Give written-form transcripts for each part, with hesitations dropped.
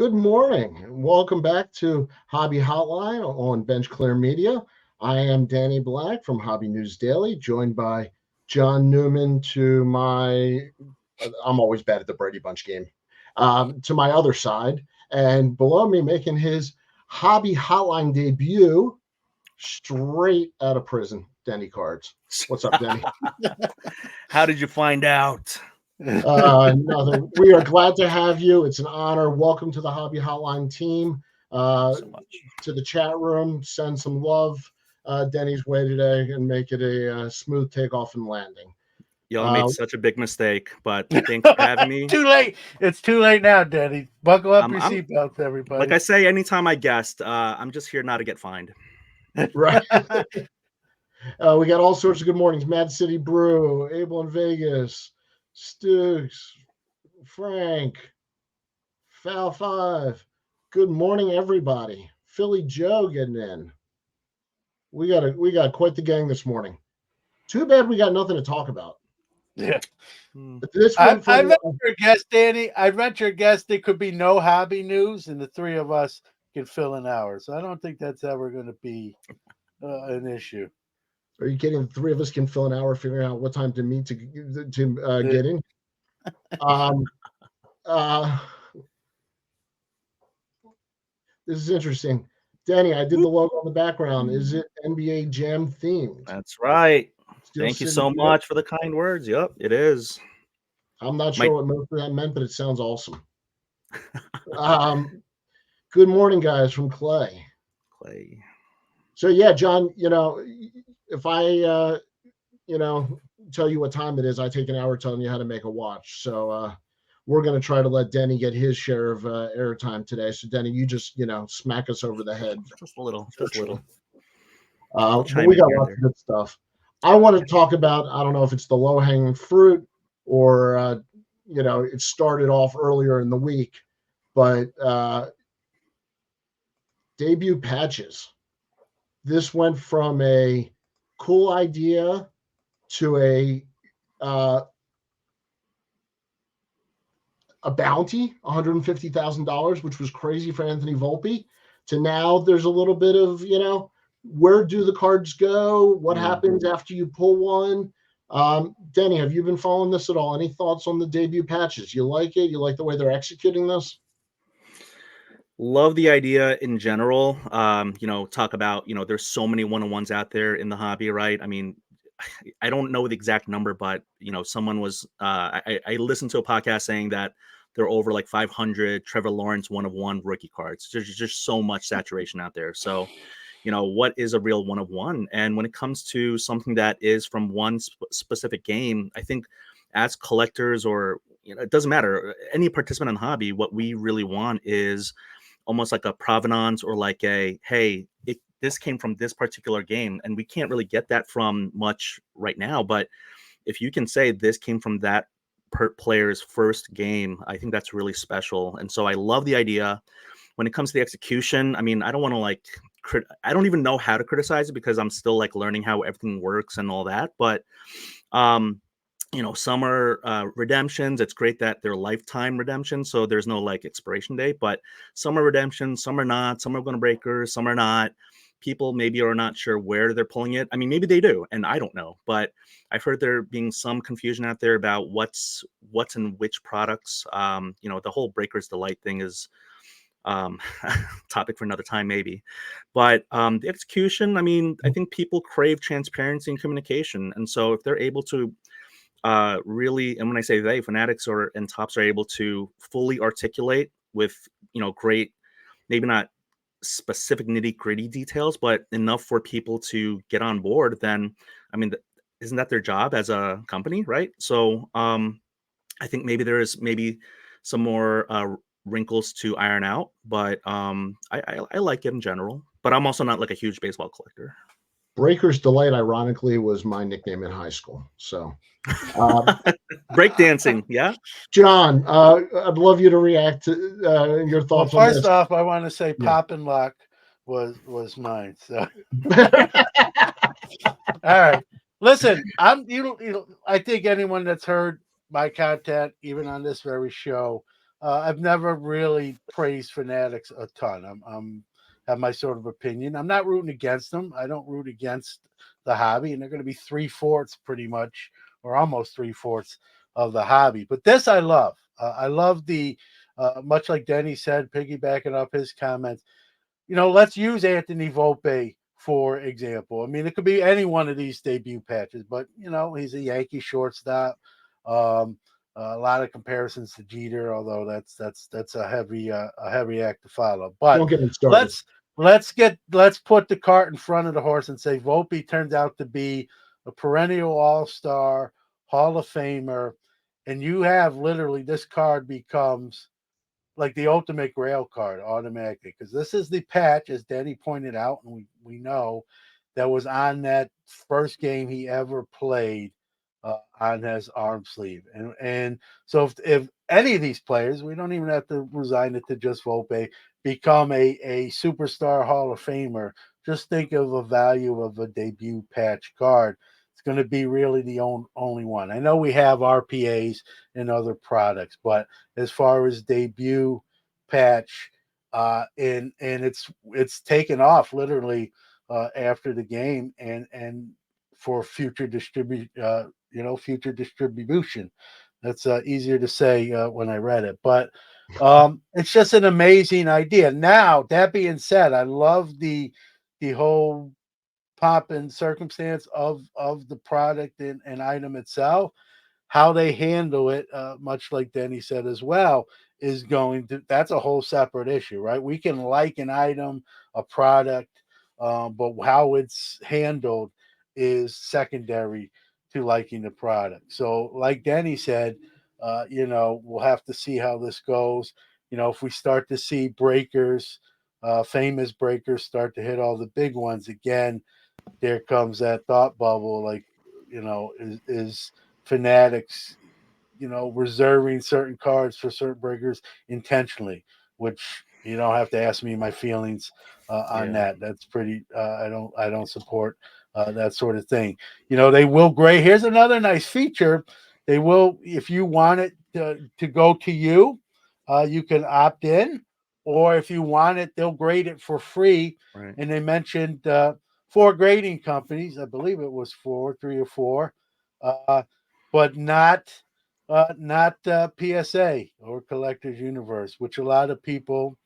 Good morning, and welcome back to Hobby Hotline on Bench Clear Media. I am Danny Black from Hobby News Daily, joined by John Newman to I'm always bad at the Brady Bunch game, to my other side. And below me, making his Hobby Hotline debut, straight out of prison, Denny Cards. What's up, Denny? How did you find out? Nothing. We are glad to have you. It's an honor. Welcome to the Hobby Hotline team. So much. To the chat room. Send some love Denny's way today and make it a smooth takeoff and landing. Y'all made such a big mistake, but thanks for having me. Too late. It's too late now, Danny. Buckle up your seatbelts, everybody. Like I say, anytime I guest, I'm just here not to get fined. Right. We got all sorts of good mornings. Mad City Brew, Abel in Vegas, Stooks, Frank, Foul 5. Good morning, everybody. Philly Joe getting in. We got quite the gang this morning. Too bad we got nothing to talk about. Yeah. But this I read your guest, Danny. I read your guest. There could be no hobby news, and the three of us can fill an hour. So I don't think that's ever going to be an issue. Are you kidding? The three of us can fill an hour figuring out what time to meet to get in. This is interesting. Danny, I did the logo on the background. Is it NBA Jam themed? That's right. Thank you so much for the kind words. Yep, it is. I'm not sure what most of that meant, but it sounds awesome. Good morning, guys, from Clay. So yeah, John, if I tell you what time it is, I take an hour telling you how to make a watch. So we're going to try to let Denny get his share of airtime today. So Denny, you just smack us over the head. Just a little. But we got lots of good stuff. I want to talk about, I don't know if it's the low-hanging fruit or it started off earlier in the week, but debut patches. This went from a cool idea to a bounty, $150,000, which was crazy for Anthony Volpe, to now there's a little bit of, where do the cards go? What happens after you pull one? Denny, have you been following this at all? Any thoughts on the debut patches? You like it? You like the way they're executing this? Love the idea in general. Talk about, there's so many one-on-ones out there in the hobby, right? I mean, I don't know the exact number, but someone was I listened to a podcast saying that there are over like 500 Trevor Lawrence one-of-one rookie cards. There's just so much saturation out there. So, what is a real one-of-one? And when it comes to something that is from one specific game, I think as collectors, or it doesn't matter, any participant in the hobby, what we really want is almost like a provenance, or like this came from this particular game, and we can't really get that from much right now. But if you can say this came from that player's first game, I think that's really special. And so I love the idea. When it comes to the execution, I mean, I don't want to I don't even know how to criticize it because I'm still like learning how everything works and all that. But some are redemptions. It's great that they're lifetime redemptions, so there's no like expiration date. But some are redemptions, some are not. Some are going to breakers, some are not. People maybe are not sure where they're pulling it. I mean, maybe they do, and I don't know. But I've heard there being some confusion out there about what's in which products. The whole Breaker's Delight thing is topic for another time, maybe. But the execution, I mean, I think people crave transparency and communication, and so if they're able to really, and when I say they, fanatics and tops are able to fully articulate with great, maybe not specific nitty-gritty details, but enough for people to get on board, then I mean, isn't that their job as a company, right? So I think maybe there is some more wrinkles to iron out, but I like it in general. But I'm also not like a huge baseball collector. Breaker's Delight, ironically, was my nickname in high school. So breakdancing, yeah. John, I'd love you to react to your thoughts on this. First off, I want to say Pop and Lock was mine. So all right. Listen, I think anyone that's heard my content, even on this very show, I've never really praised Fanatics a ton. I'm have my sort of opinion. I'm not rooting against them. I don't root against the hobby, and they're going to be 3/4 pretty much, or almost 3/4 of the hobby. But this I love. I love the much like Denny said, piggybacking up his comments. Let's use Anthony Volpe for example. I mean, it could be any one of these debut patches, but he's a Yankee shortstop. Um, a lot of comparisons to Jeter, although that's a heavy act to follow. But Don't get me started. let's let's put the cart in front of the horse and say Volpe turns out to be a perennial All-Star, Hall of Famer, and you have literally this card becomes like the ultimate grail card automatically, because this is the patch, as Danny pointed out, and we know that was on that first game he ever played on his arm sleeve. And so if any of these players, we don't even have to resign it to just Volpe, become a superstar Hall of Famer, just think of a value of a debut patch card. It's going to be really the only one. I know we have RPAs and other products, but as far as debut patch, and it's taken off literally after the game and for future future distribution. That's easier to say when I read it, but it's just an amazing idea. Now that being said, I love the whole pop and circumstance of the product and item itself. How they handle it, much like Denny said as well, is going to that's a whole separate issue, right? We can like an item, a product, but how it's handled is secondary to liking the product. So, like Denny said, we'll have to see how this goes. If we start to see breakers, famous breakers, start to hit all the big ones again, there comes that thought bubble. Like, is Fanatics, reserving certain cards for certain breakers intentionally, which you don't have to ask me my feelings on Yeah. that. That's pretty. I don't support that sort of thing. They will grade. Here's another nice feature. They will, if you want it to go to you, you can opt in, or if you want it, they'll grade it for free. Right. And they mentioned 4 grading companies. I believe it was 3 or 4, uh, but not PSA or Collectors Universe, which a lot of people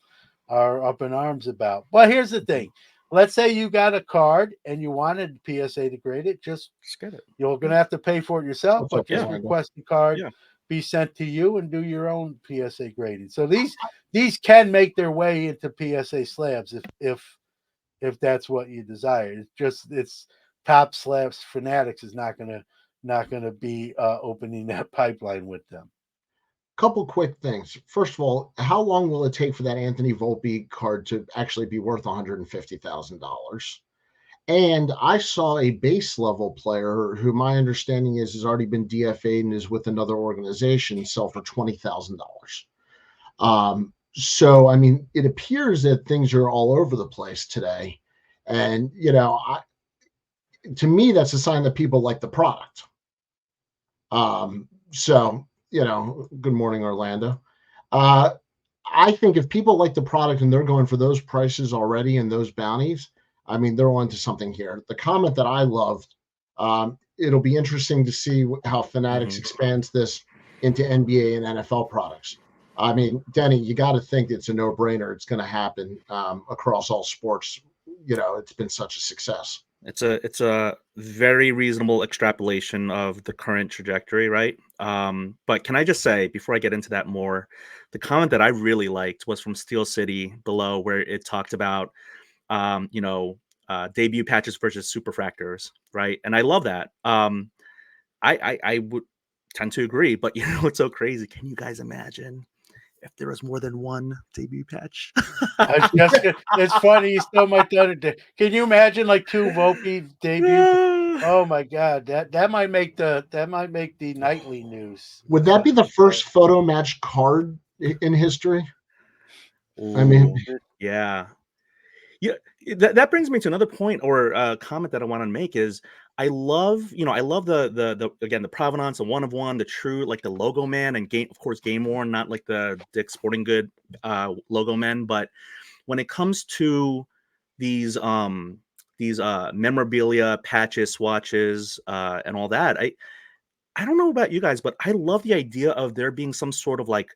are up in arms about. But here's the thing: let's say you got a card and you wanted PSA to grade it. Just Just get it. you're going to have to pay for it yourself, What's but up, just Orlando? request the card Yeah. be sent to you and do your own PSA grading. So these can make their way into PSA slabs if that's what you desire. It's top slabs. Fanatics is not gonna be opening that pipeline with them. Couple quick things. First of all, how long will it take for that Anthony Volpe card to actually be worth $150,000? And I saw a base level player who my understanding is has already been DFA'd and is with another organization sell for $20,000. So I mean, it appears that things are all over the place today, and to me, that's a sign that people like the product. So good morning, Orlando. Uh, I think if people like the product and they're going for those prices already and those bounties, I mean, they're onto something here. The comment that I loved, it'll be interesting to see how Fanatics expands this into NBA and NFL products. I mean, Denny, you got to think it's a no-brainer. It's going to happen across all sports. It's been such a success. It's a very reasonable extrapolation of the current trajectory, right? But can I just say before I get into that more, the comment that I really liked was from Steel City below, where it talked about debut patches versus superfractors, right? And I love that. I would tend to agree, but what's so crazy? Can you guys imagine if there was more than one debut patch? It's funny. You stole my thunder. Can you imagine like 2 Volpe debut? Oh my god, that might make the nightly news. Would that be the first photo match card in history? I mean, Ooh, yeah. Yeah, that brings me to another point or comment that I want to make is I love, I love the again, the provenance, the one of one, the true, like the logo man, and game, of course, game worn, not like the Dick's Sporting Good logo men. But when it comes to these memorabilia, patches, swatches, and all that, I don't know about you guys, but I love the idea of there being some sort of like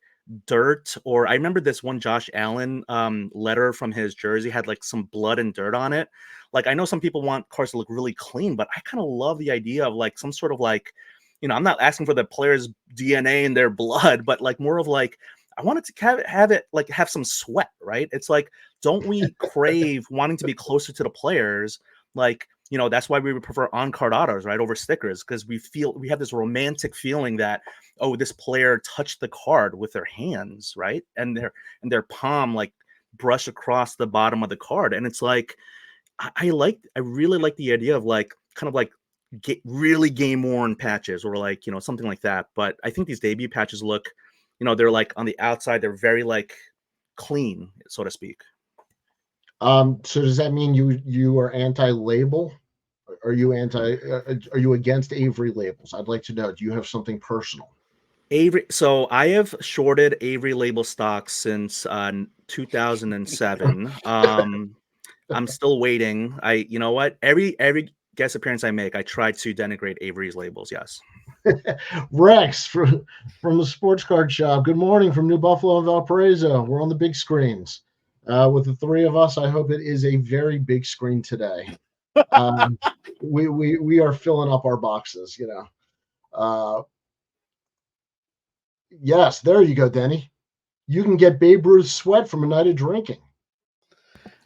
dirt, or I remember this one Josh Allen letter from his jersey had like some blood and dirt on it. Like, I know some people want cars to look really clean, but I kind of love the idea of like some sort of like, I'm not asking for the player's DNA and their blood, but like more of like, I want it to have it like have some sweat, right? It's like, don't we crave wanting to be closer to the players? Like, that's why we would prefer on-card autos, right, over stickers, because we have this romantic feeling that, oh, this player touched the card with their hands, right, and their palm like brush across the bottom of the card, and it's like, I really like the idea of like kind of like really game worn patches, or like something like that. But I think these debut patches look, they're like on the outside, they're very like clean, so to speak. So does that mean you are anti-label? Are you are you against Avery labels? I'd like to know. Do you have something personal? Avery, so I have shorted Avery label stocks since 2007. I'm still waiting. You know what? Every guest appearance I make, I try to denigrate Avery's labels. Yes. Rex from the Sports Card Shop. Good morning from New Buffalo and Valparaiso. We're on the big screens. With the three of us, I hope it is a very big screen today. We are filling up our boxes, Yes, there you go, Denny. You can get Babe Ruth's sweat from a night of drinking.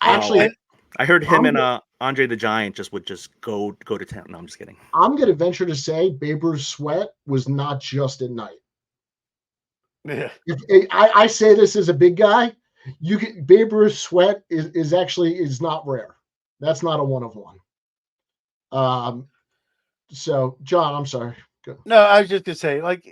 Actually, I heard him and Andre the Giant would go to town. No, I'm just kidding. I'm going to venture to say Babe Ruth's sweat was not just at night. Yeah. I say this as a big guy. Babe Ruth's sweat is not rare. That's not a one of one. So John, I'm sorry. Go. No, I was just gonna say, like,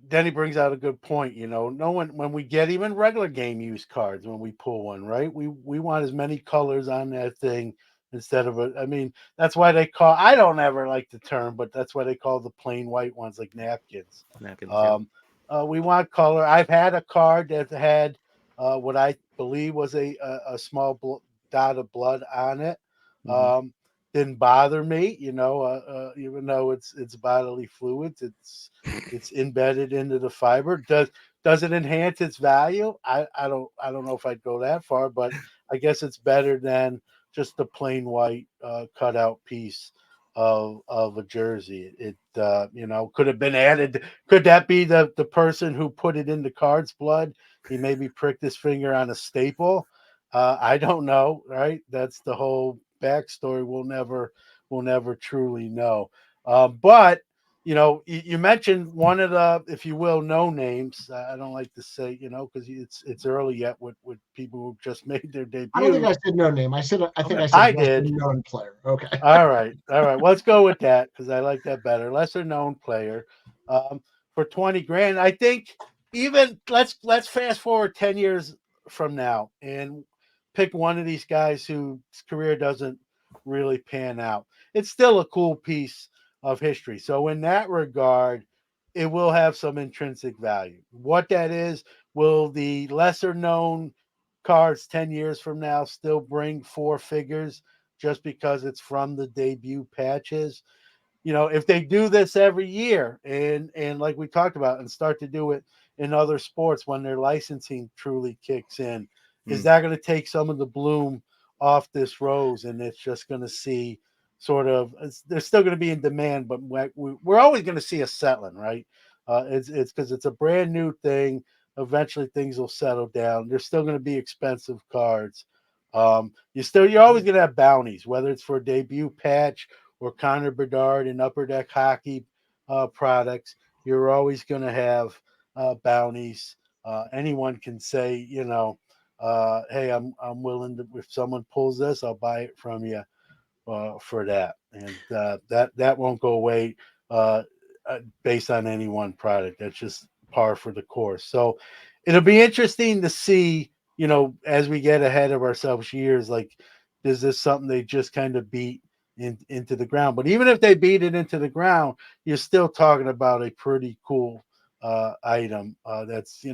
Denny brings out a good point. No one, when we get even regular game use cards, when we pull one, right? We want as many colors on that thing instead of I mean, that's why they call. I don't ever like the term, but that's why they call the plain white ones like napkins. We want color. I've had a card that had what I believe was a small dot of blood on it. Mm-hmm. Didn't bother me, even though it's bodily fluids, it's embedded into the fiber. Does it enhance its value? I don't know if I'd go that far, but I guess it's better than just the plain white cutout piece of a jersey. It could have been added. Could that be the person who put it in the card's blood? He maybe pricked his finger on a staple. I don't know, right? That's the whole backstory. We'll never truly know. But you mentioned one of the, if you will, no names. I don't like to say, because it's early yet with people who just made their debut. I don't think I said no name. I think I said I did. known player. Okay. All right. Let's go with that because I like that better. Lesser known player. For 20 grand, I think. Even let's fast forward 10 years from now and pick one of these guys whose career doesn't really pan out. It's still a cool piece of history. So in that regard, it will have some intrinsic value. What that is, will the lesser known cards 10 years from now still bring four figures just because it's from the debut patches? If they do this every year and like we talked about, and start to do it in other sports when their licensing truly kicks in, is that going to take some of the bloom off this rose, and it's just going to see sort of, they're still going to be in demand, but we're always going to see a settling, right? It's because it's a brand new thing. Eventually things will settle down. There's still going to be expensive cards. You're always going to have bounties, whether it's for a debut patch or Connor Bedard and Upper Deck Hockey products. You're always going to have bounties. Anyone can say, hey, I'm willing to, if someone pulls this, I'll buy it from you for that, and that won't go away based on any one product. That's just par for the course. So it'll be interesting to see, as we get ahead of ourselves years, like, is this something they just kind of beat into the ground. But even if they beat it into the ground, you're still talking about a pretty cool item that's, you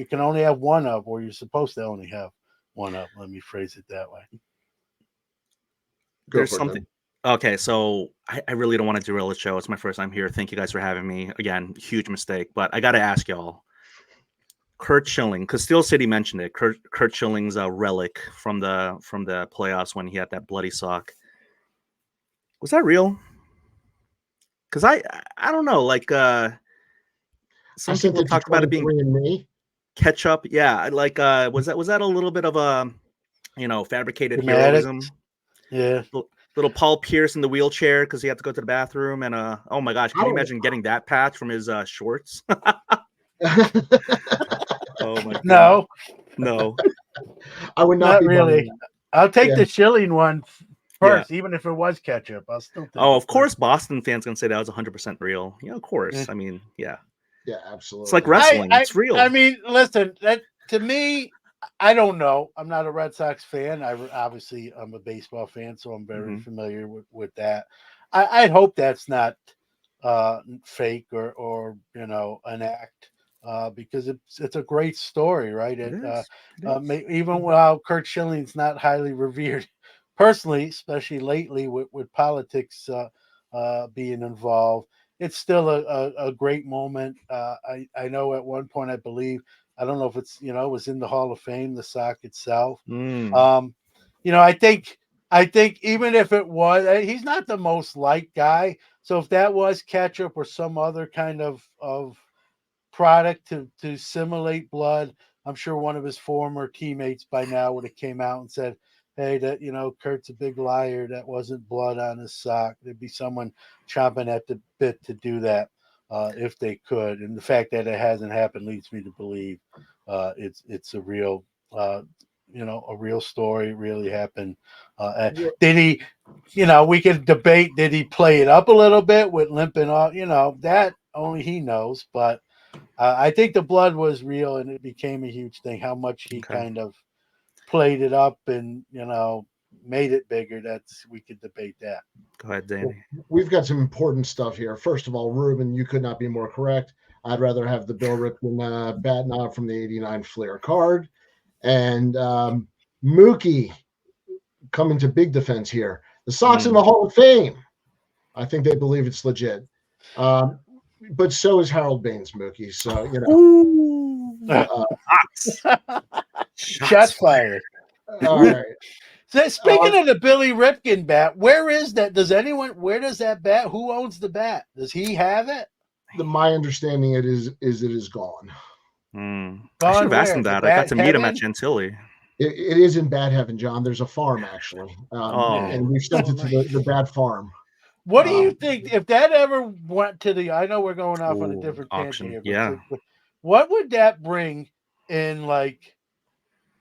can only have one of, or you're supposed to only have one of. Let me phrase it that way. Go There's for it, something. then. Okay, so I really don't want to derail the show. It's my first time here. Thank you guys for having me. Again, huge mistake, but I got to ask y'all. Kurt Schilling, because Steel City mentioned it. Kurt Schilling's a relic from the playoffs when he had that bloody sock. Was that real? Because I don't know. Like I some sent people it to talked about it being 23andMe. ketchup. Yeah, like was that a little bit of a fabricated Dramatic. heroism? Yeah. Little Paul Pierce in the wheelchair because he had to go to the bathroom, and oh my gosh, I can you don't. imagine getting that patch from his shorts? Oh my god, No, no, I would not not be buying really. that. I'll take Yeah. the Schilling one yeah. first, even if it was ketchup. I'll still take Oh, it of course, first. Boston fans gonna say that was 100% real. Yeah, of course. Yeah. I mean, yeah, Yeah, it's like absolutely. wrestling. I It's real. I mean, listen, that to me, I don't know. I'm not a Red Sox fan. Obviously I'm a baseball fan, so I'm very Mhm. familiar with that. I hope that's not fake or an act, because it's a great story, right? It is. It is. Even while Kurt Schilling's not highly revered personally, especially lately with politics being involved, it's still a great moment. I know at one point, I believe, I don't know if it was in the Hall of Fame, the sock itself. Mm. Um, I think even if it was, he's not the most liked guy. So if that was ketchup or some other kind of product to simulate blood, I'm sure one of his former teammates by now would have came out and said, "Hey, that Kurt's a big liar. That wasn't blood on his sock." There'd be someone chomping at the bit to do that if they could. And the fact that it hasn't happened leads me to believe it's a real. A real story really happened. Did he? We could debate. Did he play it up a little bit with limping off? That only he knows. But I think the blood was real, and it became a huge thing. How much he Okay. kind of played it up and made it bigger. We could debate that. Go ahead, Danny. We've got some important stuff here. First of all, Ruben, you could not be more correct. I'd rather have the Bill Ripken bat knob from the '89 Fleer card. And Mookie coming to big defense here. The Sox in the Hall of Fame. I think they believe it's legit. But so is Harold Baines, Mookie. So, Shots fired. All right. So speaking of the Billy Ripken bat, where is that? Where does that bat? Who owns the bat? Does he have it? My understanding it is gone. I should have asked where? him The that. I got bat to meet him at heaven? Chantilly. It is in Bad Heaven, John. There's a farm actually, and we've sent it to the Bad Farm. What do you think if that ever went to the? I know we're going off on a different auction. tangent here, Yeah. but what would that bring in like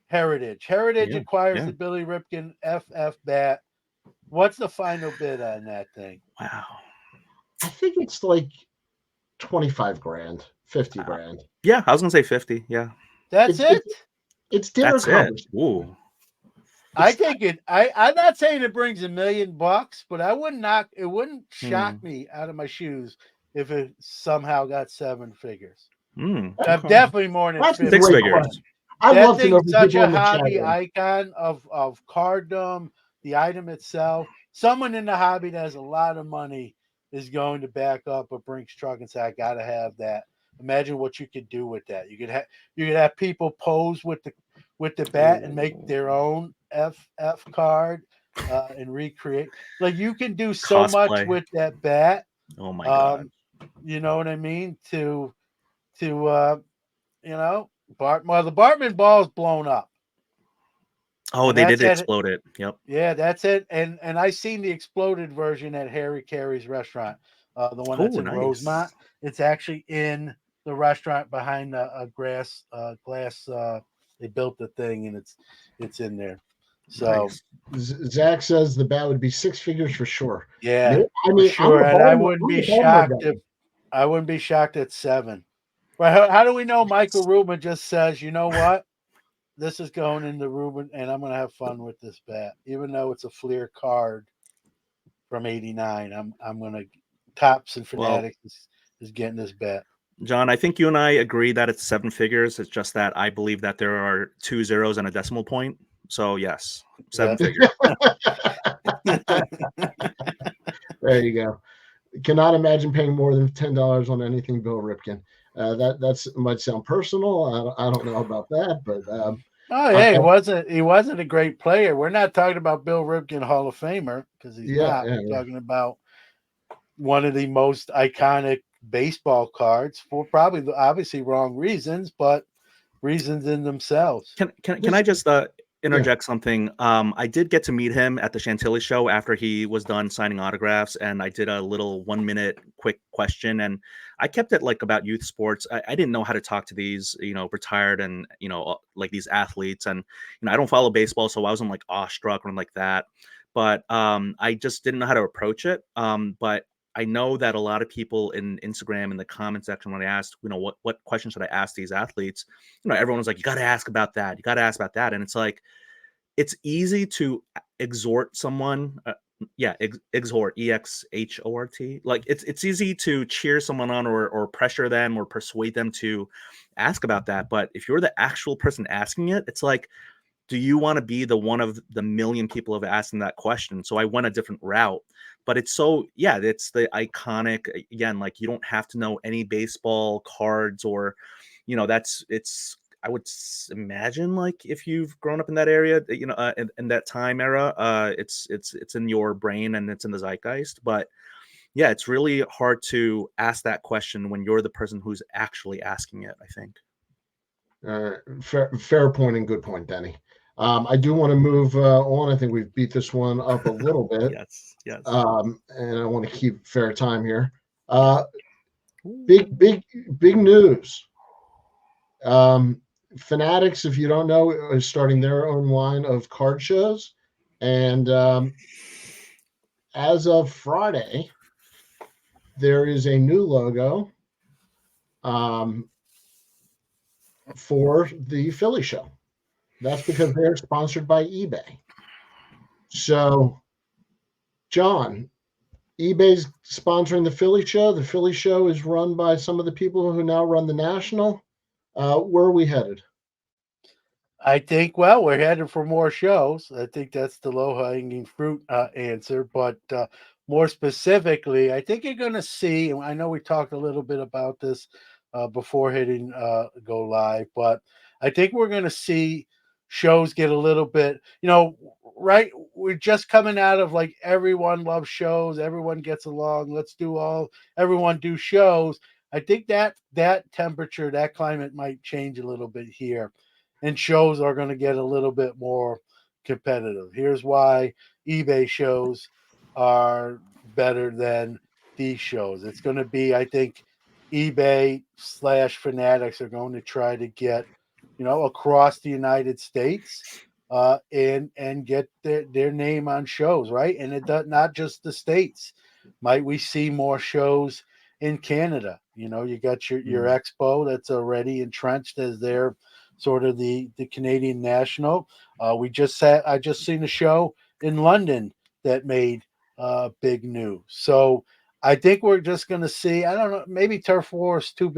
Heritage? Heritage acquires the Billy Ripken FF bat. What's the final bid on that thing? Wow. I think it's like 25 grand, 50 grand. Yeah, I was gonna say 50. Yeah. That's it. It's dinner That's conversation. it. Ooh. I think it. I'm not saying it brings $1 million, but I wouldn't knock. It wouldn't shock me out of my shoes if it somehow got 7 figures. Definitely more than 50. 6 figures. I'd that love to know thing's such people a in the chat hobby room. icon of carddom, the item itself. Someone in the hobby that has a lot of money is going to back up a Brinks truck and say, "I got to have that." Imagine what you could do with that. You could have people pose with the bat and make their own FF card and recreate. Like you can do so much with that bat. Oh my god. You know what I mean? The Bartman ball is blown up. Oh, they did explode it. Yep. Yeah, that's it. And I seen the exploded version at Harry Carey's restaurant, the one that's in Rosemont. It's actually in the restaurant behind a glass. They built the thing, and it's in there. So Zach says the bat would be 6 figures for sure. Yeah, I mean, sure. And I wouldn't be shocked at 7. But how do we know Michael Rubin just says, you know what? This is going in the Rubin, and I'm going to have fun with this bat, even though it's a Fleer card. from '89. I'm gonna Tops and Well, Fanatics is getting this bet. John, I think you and I agree that it's 7 figures. It's just that I believe that there are 2 zeros and a decimal point. So yes, 7 figures. There you go. Cannot imagine paying more than $10 on anything Bill Ripken. That's might sound personal. I don't know about that, but Oh yeah, he wasn't a great player. We're not talking about Bill Ripken Hall of Famer because he's yeah, not. yeah, We're talking about one of the most iconic baseball cards for probably the obviously wrong reasons, but reasons in themselves. Can I just yeah. interject something? I did get to meet him at the Chantilly show after he was done signing autographs, and I did a little 1 minute quick question, and I kept it like about youth sports. I didn't know how to talk to these, retired and like these athletes, and I don't follow baseball, so I wasn't like awestruck or like that. But I just didn't know how to approach it. But I know that a lot of people in Instagram in the comment section when I asked, what questions should I ask these athletes? Everyone was like, you got to ask about that. You got to ask about that. And it's like, it's easy to exhort someone. Exhort, EXHORT. Like it's easy to cheer someone on or pressure them or persuade them to ask about that. But if you're the actual person asking it, it's like, do you want to be the one of the million people who have asked them that question? So I went a different route. But it's it's the iconic, again, like you don't have to know any baseball cards or, I would imagine like if you've grown up in that area, in that time era, it's in your brain and it's in the zeitgeist. But yeah, it's really hard to ask that question when you're the person who's actually asking it, I think. Fair point and good point, Denny. I do want to move on. I think we've beat this one up a little bit. Yes. And I want to keep fair time here. Yeah. Big news. Fanatics, if you don't know, is starting their own line of card shows. And as of Friday, there is a new logo for the Philly show. That's because they're sponsored by eBay. So, John, eBay's sponsoring the Philly show. The Philly show is run by some of the people who now run the National. Where are we headed? I think, well, we're headed for more shows. I think that's the low-hanging fruit answer. But more specifically, I think you're going to see, and I know we talked a little bit about this before hitting go live, but I think we're going to see shows get a little bit, right? We're just coming out of like everyone loves shows, everyone gets along, everyone do shows. I think that temperature, that climate might change a little bit here, and shows are going to get a little bit more competitive. Here's why eBay shows are better than these shows. It's going to be, I think, eBay/Fanatics are going to try to get, across the United States, and get their name on shows, right? And it does not just the States. Might we see more shows in Canada? You got your Expo that's already entrenched as their sort of the Canadian national. I just seen a show in London that made big news. So I think we're just going to see. I don't know. Maybe turf war is too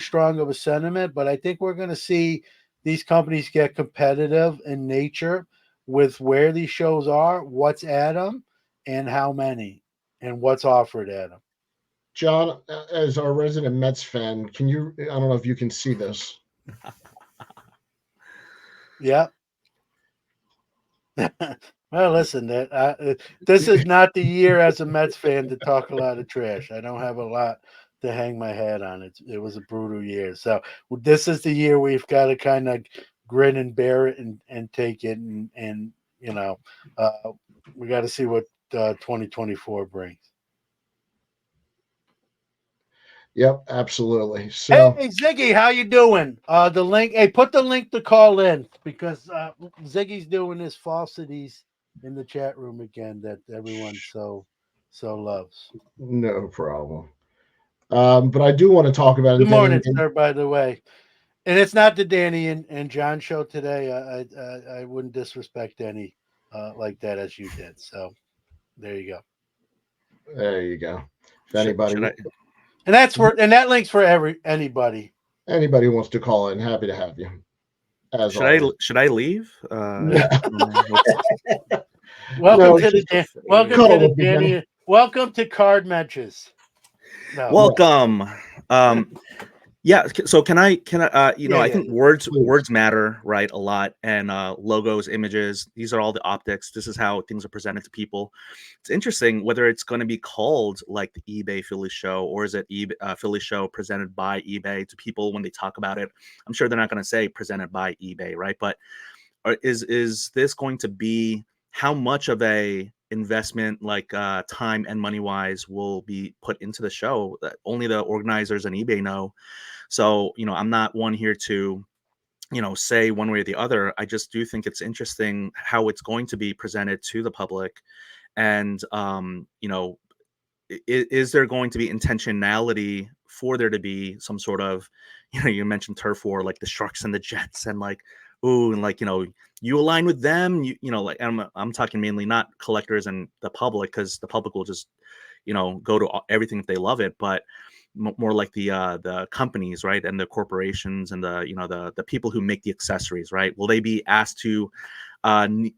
strong of a sentiment, but I think we're going to see these companies get competitive in nature with where these shows are, what's at them, and how many, and what's offered at them. John, as our resident Mets fan, I don't know if you can see this. Yeah. Well, listen, this is not the year as a Mets fan to talk a lot of trash. I don't have a lot to hang my hat on. It was a brutal year. So this is the year we've got to kind of grin and bear it and take it. And we got to see what 2024 brings. Yep, absolutely. So, hey Ziggy, how you doing? The link. Hey, put the link to call in because Ziggy's doing his falsities in the chat room again that everyone so loves. no problem. But I do want to talk about Good it, Denny. morning, sir. By the way, and it's not the Danny and John show today. I wouldn't disrespect Danny like that as you did. So There you go. There you go. If Should, anybody should I And that's for and that links for anybody. anybody wants to call in, happy to have you. As should I always. should I leave? No, Welcome no, to just Fade. cuddle with me, Danny. Welcome to Card Matches. No. Welcome. Yeah. So can I Yeah, I yeah, think yeah. words matter, right? A lot. And logos, images, these are all the optics. This is how things are presented to people. It's interesting whether it's going to be called like the eBay Philly show, or is it Philly show presented by eBay to people when they talk about it. I'm sure they're not going to say presented by eBay, right? But is this going to be, how much of a investment, like time and money wise, will be put into the show that only the organizers and eBay know? So I'm not one here to say one way or the other. I just do think it's interesting how it's going to be presented to the public. And is there going to be intentionality for there to be some sort of, you mentioned turf war, like the Sharks and the Jets, and like, ooh, and like, you align with them, like, I'm talking mainly not collectors and the public, because the public will just go to everything if they love it, but more like the companies, right, and the corporations, and the people who make the accessories, right? Will they be asked to bend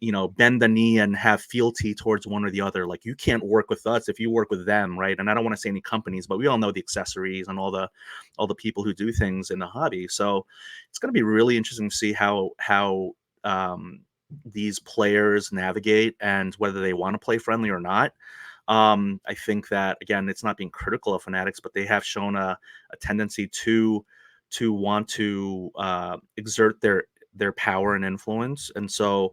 the knee and have fealty towards one or the other? Like, you can't work with us if you work with them, right? And I don't want to say any companies, but we all know the accessories and all the people who do things in the hobby. So it's going to be really interesting to see how these players navigate, and whether they want to play friendly or not. I think that, again, it's not being critical of Fanatics, but they have shown a tendency to want to exert their power and influence. And so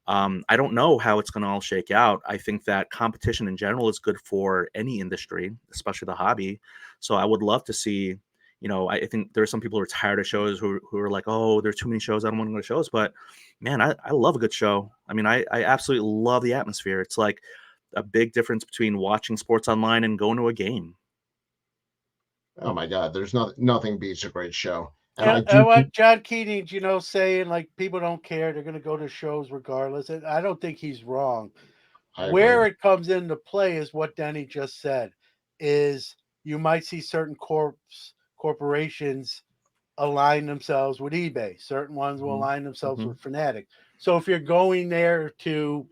I don't know how it's going to all shake out. I think that competition in general is good for any industry, especially the hobby. So I would love to see, I think there are some people who are tired of shows, who are like, oh, there are too many shows, I don't want to go to shows. But man, I love a good show. I mean, I absolutely love the atmosphere. It's like a big difference between watching sports online and going to a game. Oh my God, there's nothing beats a great show. And I And do what John Keating, saying like people don't care, they're going to go to shows regardless. And I don't think he's wrong. I agree. Where it comes into play is what Denny just said, is you might see certain corporations align themselves with eBay. Certain ones will align themselves with Fanatic. So if you're going there to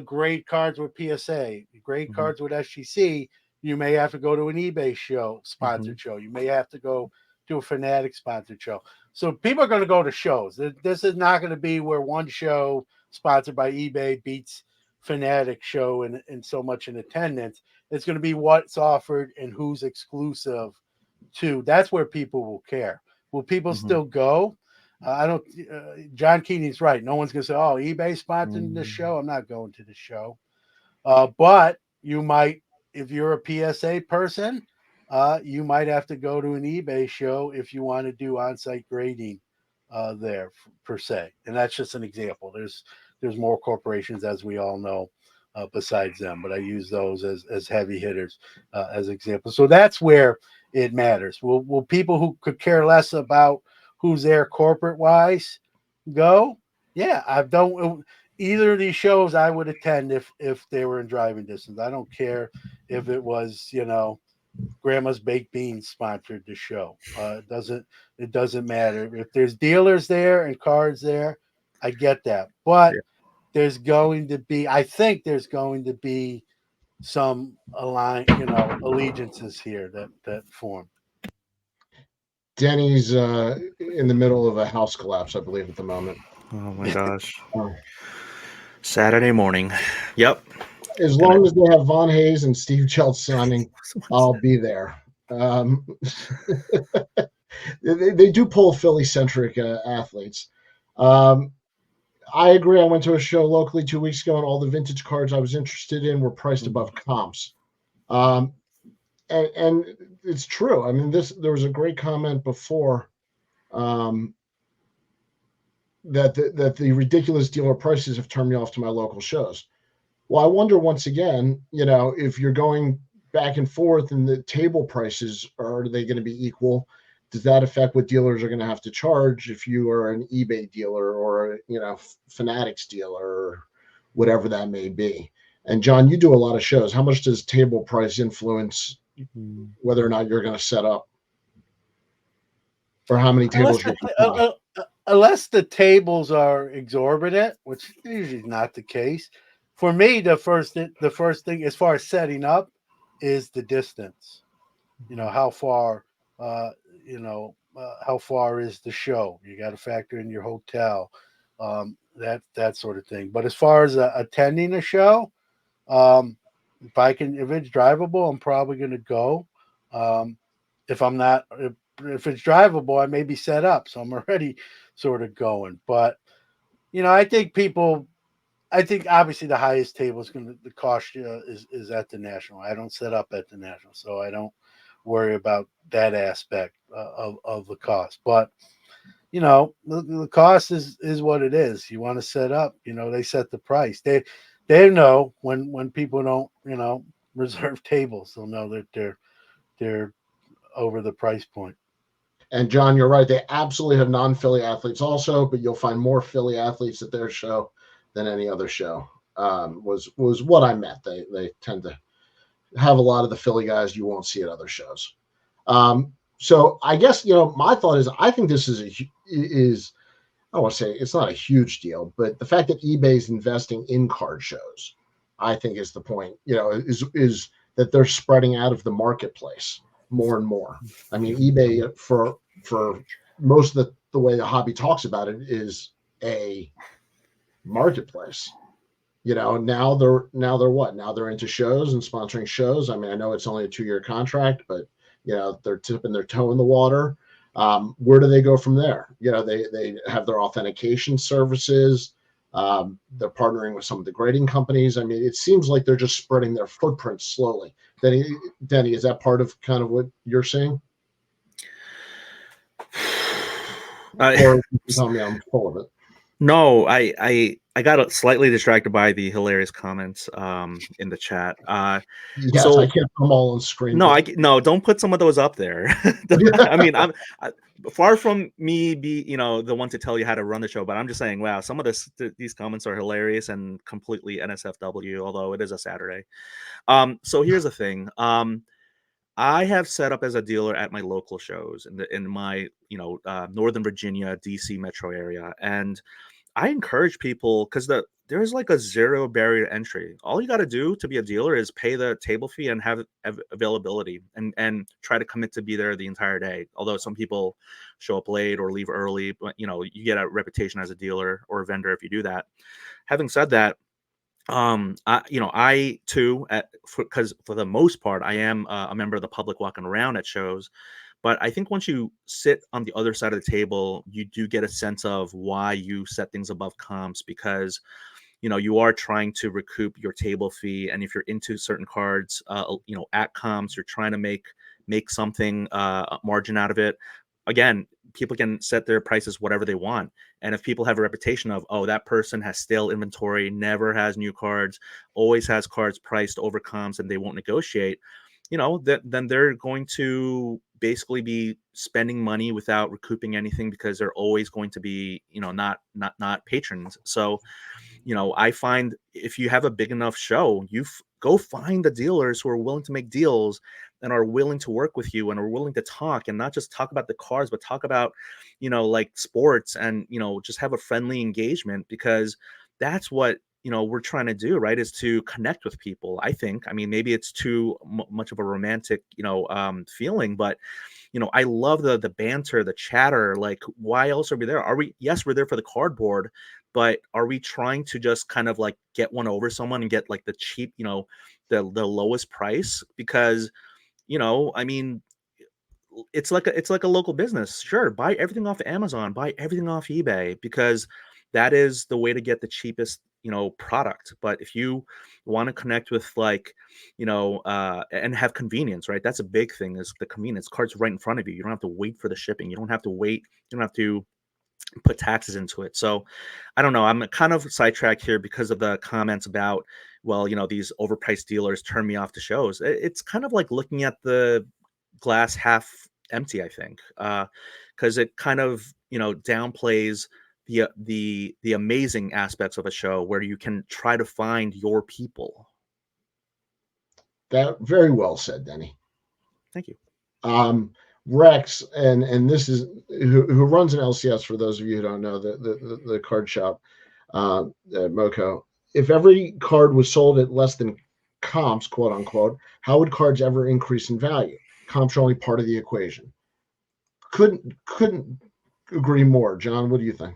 grade cards with PSA, grade cards with SGC, you may have to go to an eBay show, sponsored show. You may have to go to a Fanatic sponsored show. So people are going to go to shows. This is not going to be where one show sponsored by eBay beats Fanatic show in so much in attendance. It's going to be what's offered and who's exclusive to. That's where people will care. Will people still go? I don't. John Keating's right. No one's gonna say, "Oh, eBay sponsoring the show. I'm not going to the show." But you might, if you're a PSA person, you might have to go to an eBay show if you want to do on-site grading there per se. And that's just an example. There's more corporations, as we all know, besides them. But I use those as heavy hitters as examples. So that's where it matters. Will people who could care less about who's there corporate wise go? Yeah, I don't. Either of these shows I would attend if they were in driving distance. I don't care if it was Grandma's Baked Beans sponsored the show. It doesn't matter if there's dealers there and cards there. I get that, but there's going to be. I think there's going to be some allegiances here that form. Denny's in the middle of a house collapse, I believe, at the moment. Oh my gosh. Oh. Saturday morning. Yep. As Gonna long as they have Von Hayes and Steve Jeltz signing, I'll be there. They do pull Philly-centric athletes. I agree. I went to a show locally 2 weeks ago, and all the vintage cards I was interested in were priced above comps. And it's true. I mean, there was a great comment before that the ridiculous dealer prices have turned me off to my local shows. Well, I wonder once again, if you're going back and forth and the table prices, are they going to be equal? Does that affect what dealers are going to have to charge if you are an eBay dealer or Fanatics dealer or whatever that may be? And John, you do a lot of shows. How much does table price influence whether or not you're going to set up, or how many tables you're going to buy? Unless the tables are exorbitant, which usually is not the case. For me, the first thing as far as setting up is the distance. How far, how far is the show? You got to factor in your hotel, that sort of thing. But as far as attending a show, if it's drivable, I'm probably going to go. If I'm not, if it's drivable, I may be set up, so I'm already sort of going. But I think obviously the highest table is going to cost you is at the National. I don't set up at the National, so I don't worry about that aspect of the cost. But the cost is what it is. You want to set up, they set the price. They know when people don't reserve tables, they'll know that they're over the price point. And John, you're right. They absolutely have non-Philly athletes also, but you'll find more Philly athletes at their show than any other show. Was what I meant. They tend to have a lot of the Philly guys you won't see at other shows. So I guess my thought is I think this is I don't want to say it's not a huge deal, but the fact that eBay is investing in card shows, I think is the point. Is that they're spreading out of the marketplace more and more. I mean, eBay for most of the way the hobby talks about it is a marketplace. Now they're what? Now they're into shows and sponsoring shows. I mean, I know it's only a 2-year contract, but they're tipping their toe in the water. Where do they go from there? They have their authentication services. They're partnering with some of the grading companies. I mean, it seems like they're just spreading their footprint slowly. Denny, is that part of kind of what you're seeing? Or you tell me I'm full of it. No, I got slightly distracted by the hilarious comments in the chat. Yes, so I can't put them all on screen. No, don't put some of those up there. I mean, I'm far from me be the one to tell you how to run the show, but I'm just saying, wow, some of these comments are hilarious and completely NSFW, although it is a Saturday. So here's the thing. I have set up as a dealer at my local shows in my Northern Virginia, DC metro area, and I encourage people because there's like a zero barrier to entry. All you got to do to be a dealer is pay the table fee and have availability and try to commit to be there the entire day. Although some people show up late or leave early, but you get a reputation as a dealer or a vendor if you do that. Having said that, I too, because for the most part, I am a member of the public walking around at shows. But I think once you sit on the other side of the table, you do get a sense of why you set things above comps because, you are trying to recoup your table fee. And if you're into certain cards, at comps, you're trying to make something margin out of it. Again, people can set their prices whatever they want. And if people have a reputation of, oh, that person has stale inventory, never has new cards, always has cards priced over comps and they won't negotiate, then they're going to basically be spending money without recouping anything because they're always going to be, not patrons. So, I find if you have a big enough show, go find the dealers who are willing to make deals and are willing to work with you and are willing to talk and not just talk about the cars, but talk about, like sports and, just have a friendly engagement because that's what, we're trying to do, right, is to connect with people. I think, I mean, maybe it's too much of a romantic, feeling, but, I love the banter, the chatter. Like, why else are we there? Yes, we're there for the cardboard, but are we trying to just kind of like get one over someone and get like the cheap, the lowest price? Because, I mean, it's like a local business. Sure, buy everything off Amazon, buy everything off eBay because that is the way to get the cheapest, product. But if you want to connect with like, and have convenience, right? That's a big thing is the convenience. Cards right in front of you. You don't have to wait for the shipping. You don't have to wait. You don't have to put taxes into it. So I don't know. I'm kind of sidetracked here because of the comments about, well, these overpriced dealers turn me off the shows. It's kind of like looking at the glass half empty, I think, because it kind of, downplays the amazing aspects of a show where you can try to find your people, That very well said, Denny. Thank you. Rex, and this is who runs an LCS, for those of you who don't know, the card shop, at Moco. If every card was sold at less than comps, quote unquote, how would cards ever increase in value? Comps are only part of the equation. Couldn't agree more. John, what do you think?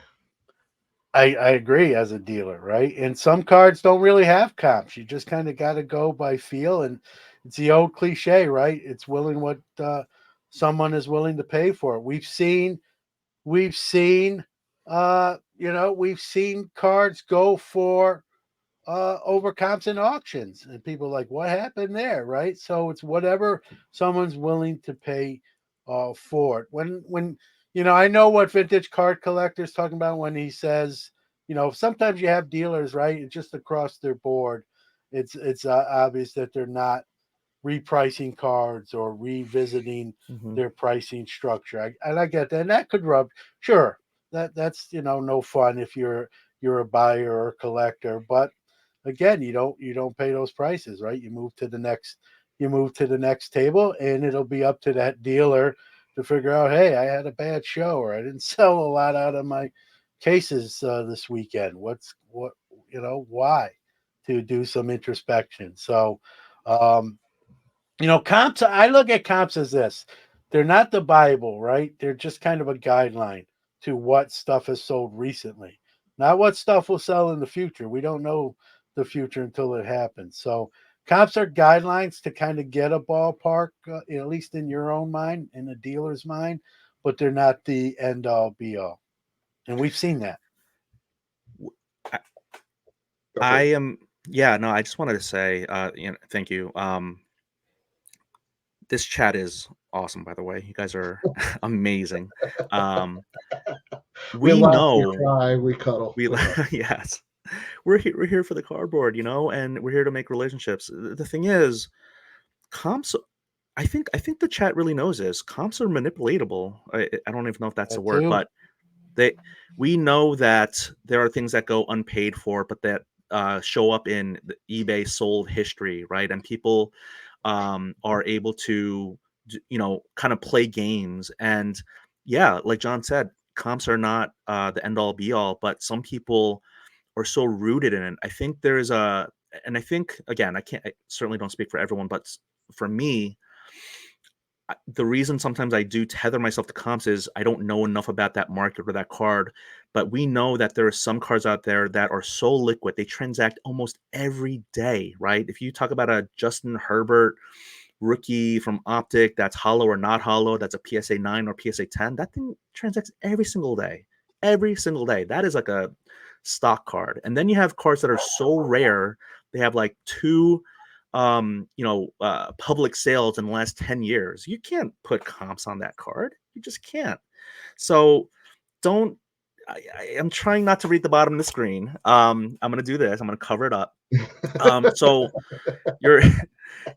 I agree as a dealer, right? And some cards don't really have comps. You just kind of got to go by feel, and it's the old cliche, right? It's willing what someone is willing to pay for it. We've seen, we've seen cards go for over comps in auctions, and people are like, what happened there, right? So it's whatever someone's willing to pay for it. When I know what vintage card collectors talking about when he says, sometimes you have dealers, right? It's just across their board. It's obvious that they're not repricing cards or revisiting their pricing structure. I get that, and that could rub. Sure, that's no fun if you're a buyer or a collector, but again, you don't pay those prices, right? You move to the next table, and it'll be up to that dealer to figure out, hey, I had a bad show, or I didn't sell a lot out of my cases this weekend. Why? To do some introspection. So, um, comps, I look at comps as this. They're not the Bible, right? They're just kind of a guideline to what stuff has sold recently, not what stuff will sell in the future. We don't know the future until it happens. So comps are guidelines to kind of get a ballpark, at least in your own mind, in a dealer's mind, but they're not the end all be all. And we've seen that. I am, yeah, no, I just wanted to say, thank you. This chat is awesome, by the way. You guys are amazing. We We laugh, we know, cry, we cuddle. yes, we're here for the cardboard, and we're here to make relationships. The thing is, comps. I think the chat really knows this. Comps are manipulatable. I don't even know if that's the That word, too. but we know that there are things that go unpaid for, but that show up in the eBay sold history, right? And people are able to, kind of play games. And yeah, like John said, comps are not the end all be all, but some people are so rooted in it. I think there's and I think, again, I certainly don't speak for everyone, but for me, the reason sometimes I do tether myself to comps is I don't know enough about that market or that card. But we know that there are some cards out there that are so liquid, they transact almost every day, right? If you talk about a Justin Herbert rookie from Optic that's hollow or not hollow, that's a PSA 9 or PSA 10, that thing transacts every single day. Every single day. That is like a stock card. And then you have cards that are so rare, they have like two public sales in the last 10 years. You can't put comps on that card. You just can't. So don't I'm trying not to read the bottom of the screen. I'm gonna do this. I'm gonna cover it up. So you're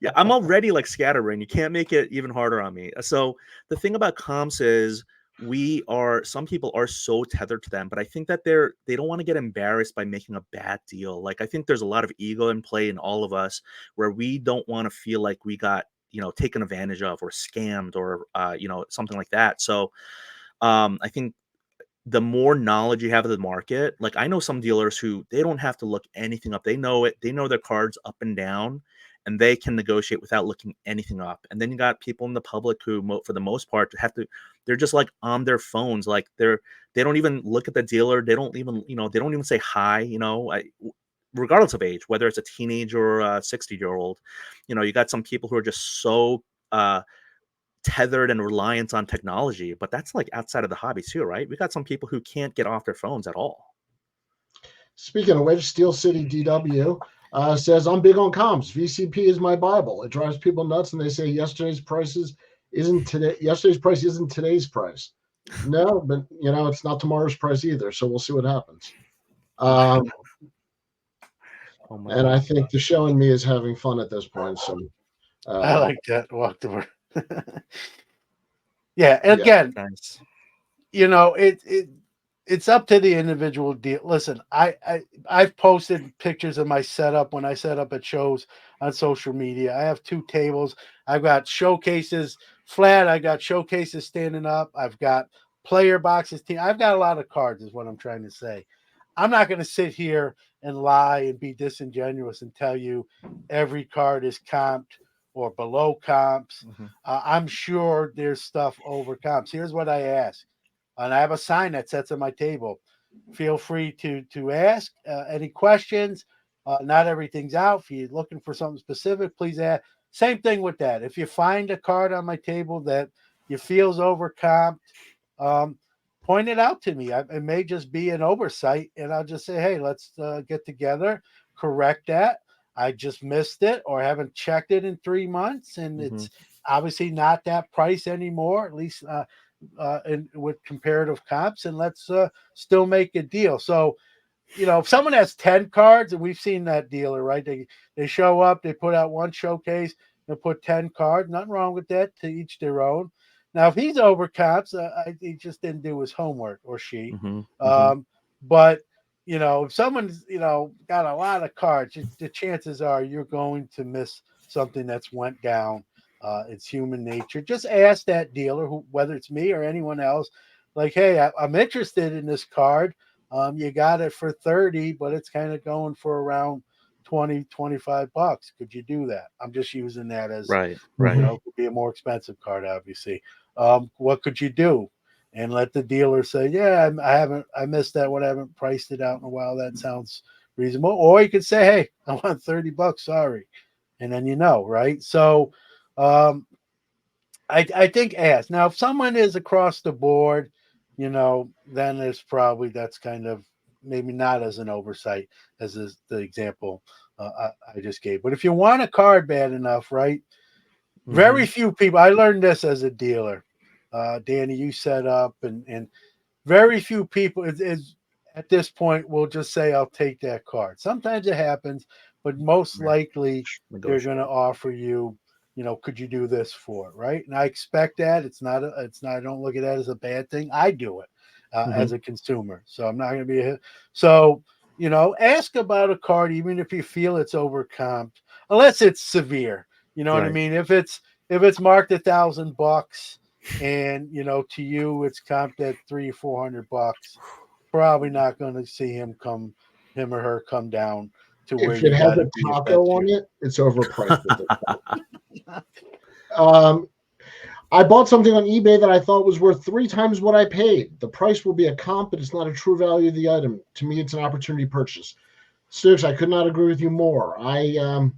yeah, I'm already like scatterbrained. You can't make it even harder on me. So the thing about comps is some people are so tethered to them, but I think that they don't want to get embarrassed by making a bad deal. Like I think there's a lot of ego in play in all of us where we don't want to feel like we got, taken advantage of or scammed or something like that. So I think the more knowledge you have of the market, like I know some dealers who they don't have to look anything up. They know it. They know their cards up and down, and they can negotiate without looking anything up. And then you got people in the public who, for the most part, they're just like on their phones. Like they don't even look at the dealer. They don't even, they don't even say hi, regardless of age, whether it's a teenager or a 60-year-old. You got some people who are just so, tethered and reliant on technology, but that's like outside of the hobby too, right? We got some people who can't get off their phones at all. Speaking of which, Steel City DW says, I'm big on comps. VCP is my Bible. It drives people nuts, and they say yesterday's price isn't today's price. No, but it's not tomorrow's price either. So we'll see what happens. Oh and I think the show and me is having fun at this point. So I like that. Walk the word. Yeah, and again, nice. it's up to the individual deal. Listen, I've posted pictures of my setup when I set up at shows on social media. I have 2 tables. I've got showcases flat. I got showcases standing up. I've got player boxes. I've got a lot of cards, is what I'm trying to say. I'm not going to sit here and lie and be disingenuous and tell you every card is comped or below comps. Mm-hmm. I'm sure there's stuff over comps. Here's what I ask, and I have a sign that sits on my table. Feel free to ask any questions. Not everything's out. If you're looking for something specific, please ask. Same thing with that. If you find a card on my table that you feel's overcomped, um, point it out to me. It may just be an oversight, and I'll just say, hey, let's get together, correct that. I just missed it or haven't checked it in 3 months, and Mm-hmm. it's obviously not that price anymore, at least with comparative comps, and let's still make a deal. So, if someone has 10 cards, and we've seen that dealer, right? They show up, they put out one showcase, they put 10 cards. Nothing wrong with that, to each their own. Now, if he's over comps, he just didn't do his homework, or she. Mm-hmm. Mm-hmm. But if someone's got a lot of cards, the chances are you're going to miss something that's went down. It's human nature. Just ask that dealer, whether it's me or anyone else, like, hey, I'm interested in this card. You got it for 30, but it's kind of going for around 20, $25. Could you do that? I'm just using that as, Right. Right. it could be a more expensive card, obviously. What could you do? And let the dealer say, yeah, I missed that one. I haven't priced it out in a while. That sounds reasonable. Or you could say, hey, I want $30. Sorry. And then right? So I think ask. Now, if someone is across the board, then that's kind of maybe not as an oversight as is the example I just gave. But if you want a card bad enough, right? Very Mm-hmm. few people. I learned this as a dealer. Danny, you set up, and very few people is at this point will just say, I'll take that card. Sometimes it happens, but most Right. likely they're going to Negotiable. offer you, could you do this for it, right? And I expect that. It's not, I don't look at that as a bad thing. I do it Mm-hmm. as a consumer. So I'm not going to be a hit. So, ask about a card, even if you feel it's overcomped, unless it's severe. You know what I Right. mean? If it's marked $1,000 and to you it's comped at $300-400, probably not going to see him or her come down to where If it you has got to a be if taco that's on you. it, it's overpriced at this point. Um, I bought something on eBay that I thought was worth 3 times what I paid. The price will be a comp, but it's not a true value of the item. To me, it's an opportunity purchase. Sticks, I could not agree with you more. I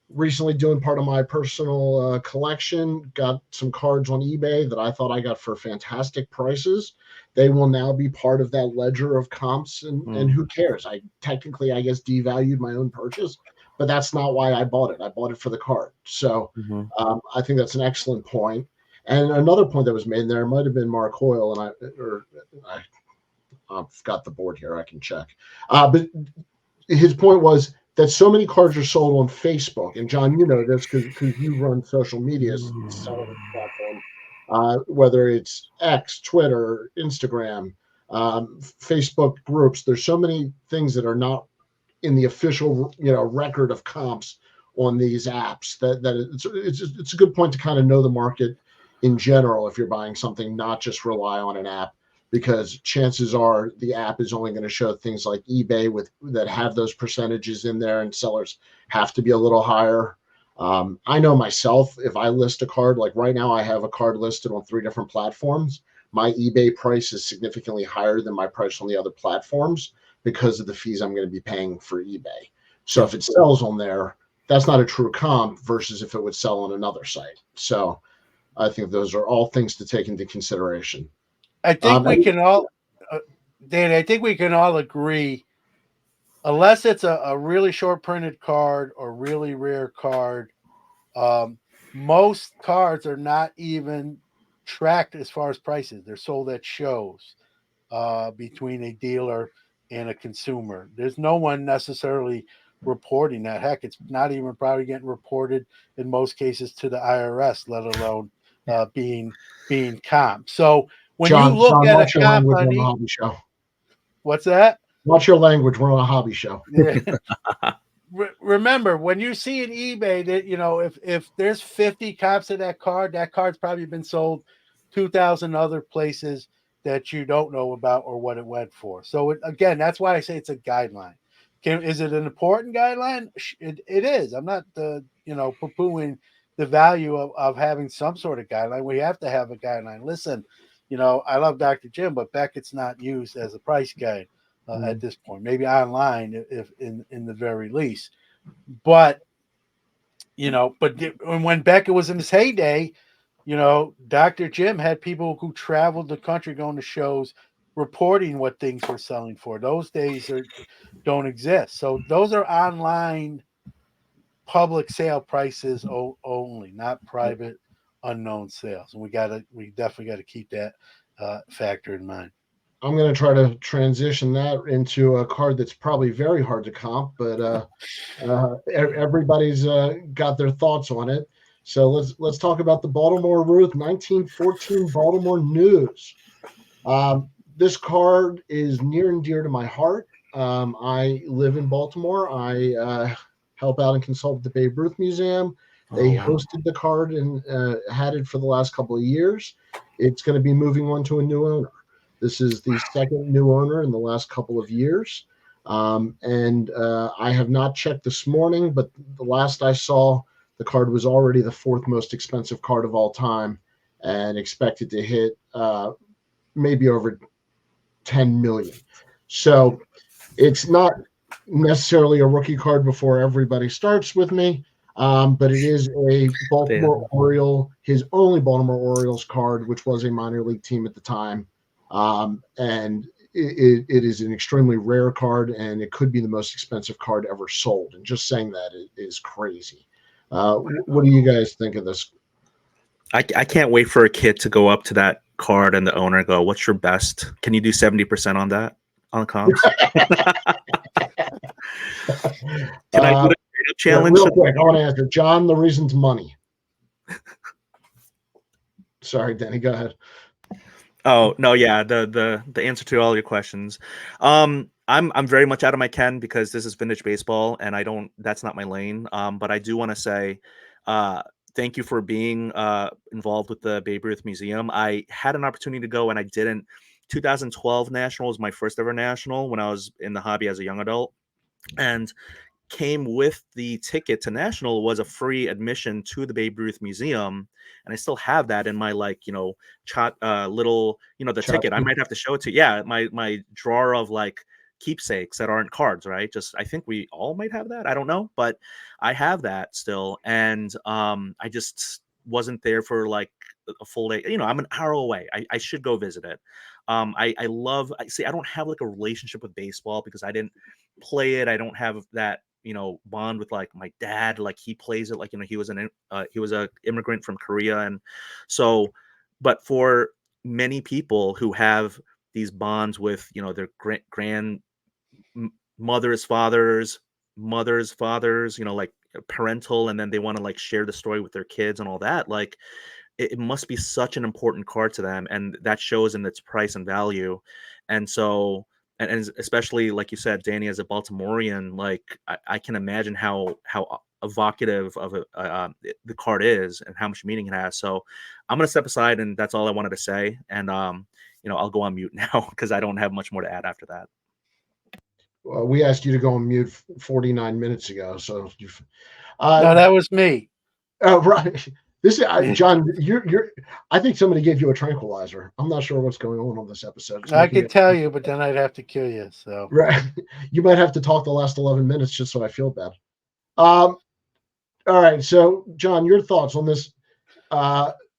recently, doing part of my personal collection, got some cards on eBay that I thought I got for fantastic prices. They will now be part of that ledger of comps, and Mm. who cares? I technically, I guess, devalued my own purchase, but that's not why I bought it. I bought it for the card. So Mm-hmm. I think that's an excellent point. And another point that was made there might have been Mark Hoyle, and I've got the board here. I can check. But his point was that so many cards are sold on Facebook, and John, you know this because you run social media selling platform, whether it's X, Twitter, Instagram, Facebook groups. There's so many things that are not in the official record of comps on these apps that it's a good point to kind of know the market in general if you're buying something, not just rely on an app, because chances are the app is only going to show things like eBay with that have those percentages in there, and sellers have to be a little higher. I know myself, if I list a card, like right now I have a card listed on 3 different platforms, my eBay price is significantly higher than my price on the other platforms because of the fees I'm going to be paying for eBay. So Yep. if it sells on there, that's not a true comp versus if it would sell on another site. So I think those are all things to take into consideration. I think we And can all, Danny, I think we can all agree, unless it's a really short printed card or really rare card, um, most cards are not even tracked as far as prices. They're sold at shows between a dealer and a consumer. There's no one necessarily reporting that. Heck, it's not even probably getting reported in most cases to the IRS, let alone being comp. So when you John, look at a what's your comp language on on the hobby show? What's that? Watch your language. We're on a hobby show. Yeah. Remember, when you see an eBay that, you know, if there's 50 copies of that card's probably been sold 2,000 other places that you don't know about or what it went for. So again, that's why I say it's a guideline. Is it an important guideline? It is. I'm not poo-pooing the value of having some sort of guideline. We have to have a guideline. Listen, I love Dr. Jim, but Beckett's not used as a price guide at this point. Maybe online, if in the very least. But when Beckett was in his heyday, Dr. Jim had people who traveled the country going to shows, reporting what things were selling for. Those days don't exist. So those are online public sale prices only, not private unknown sales. And we definitely got to keep that factor in mind. I'm going to try to transition that into a card that's probably very hard to comp, but everybody's got their thoughts on it. So let's talk about the Baltimore Ruth 1914 Baltimore News. This card is near and dear to my heart. I live in Baltimore. I help out and consult with the Babe Ruth Museum. They hosted the card and had it for the last couple of years. It's going to be moving on to a new owner. This is the second new owner in the last couple of years. And I have not checked this morning, but the last I saw, the card was already the fourth most expensive card of all time and expected to hit maybe over 10 million. So it's not necessarily a rookie card before everybody starts with me, but it is a Baltimore Oriole, his only Baltimore Orioles card, which was a minor league team at the time. And it is an extremely rare card, and it could be the most expensive card ever sold. And just saying that is crazy. What do you guys think of this? I can't wait for a kid to go up to that card and the owner go, "What's your best? Can you do 70% on that on the comps?" Can I do a challenge? Real quick, I want to answer. John, the reason's money. Sorry, Danny, go ahead. Oh no, yeah, the answer to all your questions. I'm very much out of my ken because this is vintage baseball and that's not my lane. But I do want to say thank you for being involved with the Babe Ruth Museum. I had an opportunity to go and I didn't. 2012 National was my first ever national when I was in the hobby as a young adult. And came with the ticket to National was a free admission to the Babe Ruth Museum, and I still have that in my little the ticket. I might have to show it to you. Yeah, my drawer of like keepsakes that aren't cards, right? Just I think we all might have that. I don't know, but I have that still, and I just wasn't there for like a full day. I'm an hour away. I should go visit it. I don't have like a relationship with baseball because I didn't play it. I don't have that bond with like my dad. Like he plays it, like he was a immigrant from Korea, and so but for many people who have these bonds with their grandmothers, fathers, mothers, fathers, like parental, and then they want to like share the story with their kids and all that, like it must be such an important card to them, and that shows in its price and value. And so and especially like you said, Danny, as a Baltimorean, like I can imagine how evocative of the card is and how much meaning it has. So I'm gonna step aside, and that's all I wanted to say. And I'll go on mute now because I don't have much more to add after that. We asked you to go on mute 49 minutes ago, so no, that was me. Oh, right. This is John. You're. I think somebody gave you a tranquilizer. I'm not sure what's going on this episode. I could tell you, but then I'd have to kill you. So right, you might have to talk the last 11 minutes just so I feel bad. All right. So, John, your thoughts on this?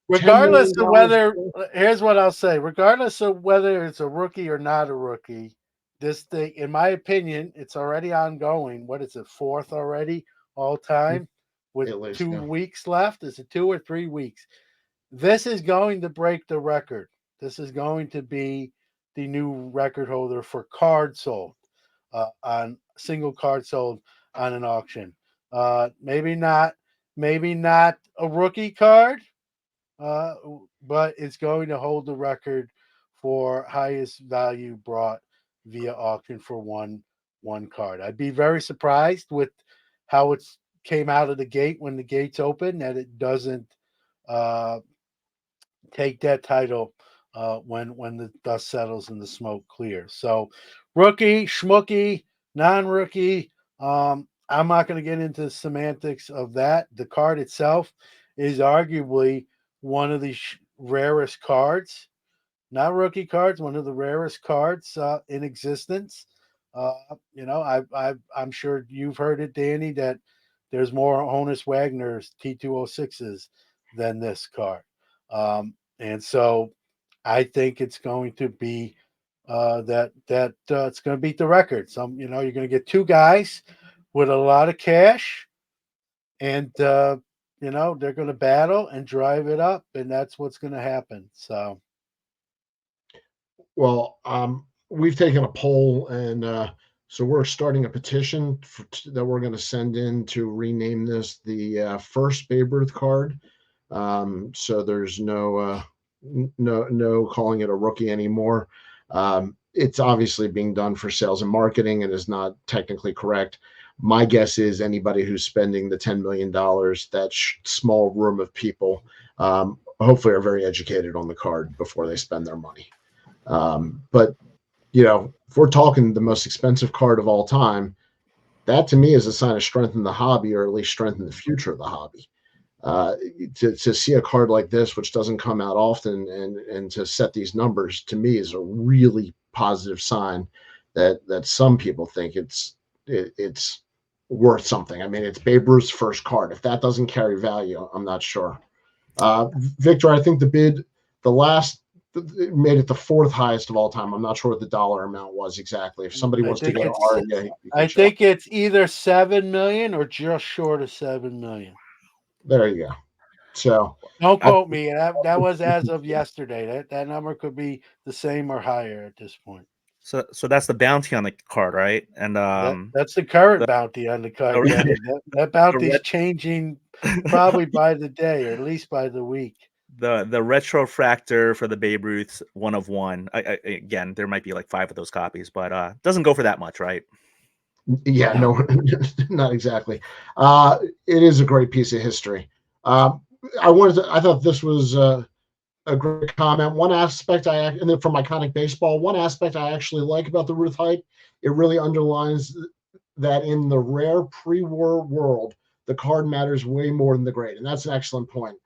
Regardless of whether, here's what I'll say. Regardless of whether it's a rookie or not a rookie, this thing, in my opinion, it's already ongoing. What is it? Fourth already all time. With least, 2 weeks left. Is it 2 or 3 weeks? This is going to break the record. This is going to be the new record holder for cards sold on single card sold on an auction. Maybe not a rookie card, but it's going to hold the record for highest value brought via auction for one card. I'd be very surprised with how it's came out of the gate when the gates open that it doesn't uh, take that title when the dust settles and the smoke clears. So, rookie, schmookie, non-rookie. I'm not going to get into the semantics of that. The card itself is arguably one of the rarest cards, not rookie cards, one of the rarest cards in existence. I'm sure you've heard it, Danny, that there's more Honus Wagner's T206s than this card. And so I think it's going to be that it's going to beat the record. You're going to get two guys with a lot of cash, and they're going to battle and drive it up, and that's what's going to happen. So, well, we've taken a poll, and so we're starting a petition that we're going to send in to rename this the first Babe Ruth card. So there's no calling it a rookie anymore. It's obviously being done for sales and marketing and is not technically correct. My guess is anybody who's spending the $10 million, that small room of people, hopefully are very educated on the card before they spend their money. But if we're talking the most expensive card of all time, that to me is a sign of strength in the hobby, or at least strength in the future of the hobby. To see a card like this, which doesn't come out often, and to set these numbers, to me is a really positive sign that some people think it's worth something. I mean, it's Babe Ruth's first card. If that doesn't carry value, I'm not sure. Victor, I think the last made it the fourth highest of all time. I'm not sure what the dollar amount was exactly. If somebody wants to go to Aria, I think it's either 7 million or just short of 7 million. There you go. So don't quote me. That was as of yesterday. That number could be the same or higher at this point. So that's the bounty on the card, right? And that's the current bounty on the card. That bounty's changing probably by the day, or at least by the week. The retrofractor for the Babe Ruth 1 of 1. Again, there might be like 5 of those copies, but doesn't go for that much, right? Yeah, no, not exactly. It is a great piece of history. I thought this was a great comment. One aspect and then from Iconic Baseball, one aspect I actually like about the Ruth hype, it really underlines that in the rare pre-war world, the card matters way more than the grade, and that's an excellent point.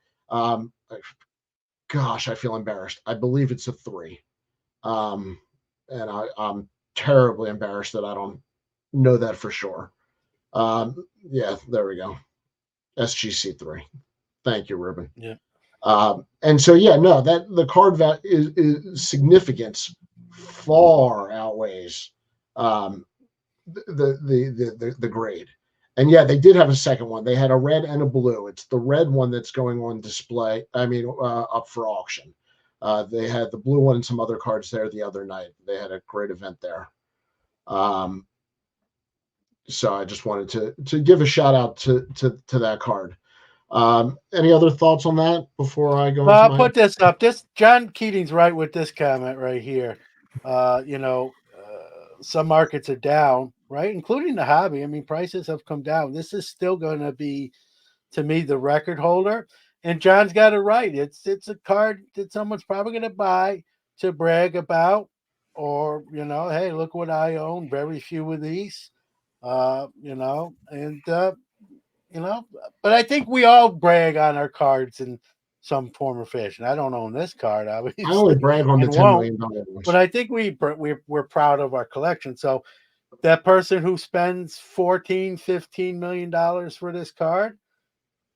Gosh, I feel embarrassed. I believe it's a 3, and I'm terribly embarrassed that I don't know that for sure. Yeah, there we go. SGC3. Thank you, Ruben. Yeah. And so, that the card value is significance far outweighs the grade. And they did have a second one. They had a red and a blue. It's the red one that's going on display. Up for auction. They had the blue one and some other cards there the other night. They had a great event there. So I just wanted to give a shout out to that card. Any other thoughts on that before I go? I'll put this up. John Keating's right with this comment right here. Some markets are down, right, including the hobby. I mean, prices have come down. This is still going to be, to me, the record holder. And John's got it right. It's a card that someone's probably going to buy to brag about, or hey, look what I own. Very few of these, but I think we all brag on our cards in some form or fashion. I don't own this card, obviously. I only brag on the $10 million ones. But I think we're proud of our collection. So that person who spends $14-15 million for this card,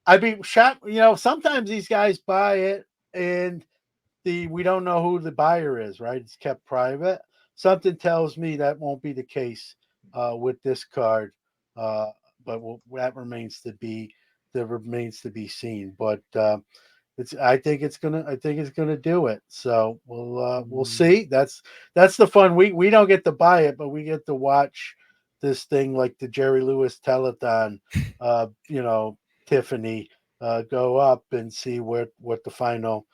I'd be shocked. Sometimes these guys buy it and we don't know who the buyer is, right? It's kept private. Something tells me that won't be the case with this card. But that remains to be seen. But I think it's gonna do it. So we'll see. That's the fun. We don't get to buy it, but we get to watch this thing like the Jerry Lewis telethon. Tiffany go up and see what the final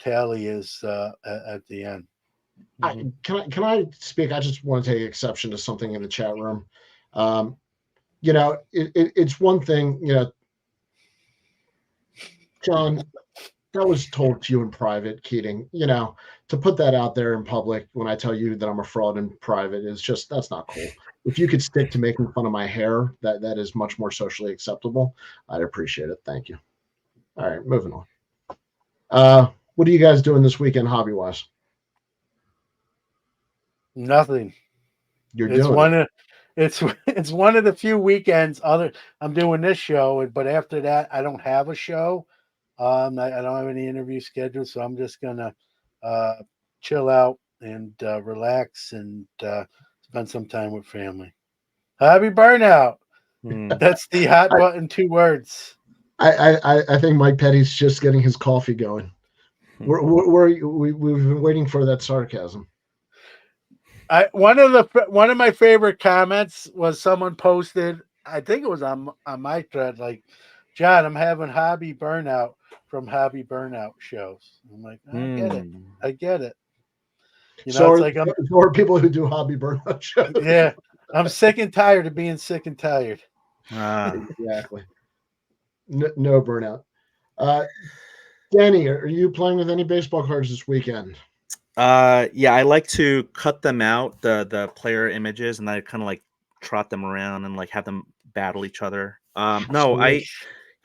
tally is at the end. Can I speak? I just want to take exception to something in the chat room. It's one thing, John, that was told to you in private, Keating. To put that out there in public when I tell you that I'm a fraud in private is just that's not cool. If you could stick to making fun of my hair, that is much more socially acceptable. I'd appreciate it. Thank you. All right, moving on. What are you guys doing this weekend, hobby wise? Nothing. You're It's doing one it. of it's one of the few weekends I'm doing this show, but after that I don't have a show. I don't have any interview scheduled, so I'm just gonna chill out and relax and spend some time with family. Happy burnout. That's the hot I, button 2 words. I think Mike Petty's just getting his coffee going. We've been waiting for that sarcasm. One of my favorite comments was someone posted. I think it was on my thread. Like, John, I'm having hobby burnout from hobby burnout shows. I'm like, I get it. I get it. So It's are, like so are people who do hobby burnout shows. yeah, I'm sick and tired of being sick and tired. Exactly. No burnout. Danny, are you playing with any baseball cards this weekend? Yeah, I like to cut them out, the player images, and I kind of like trot them around and like have them battle each other. No, I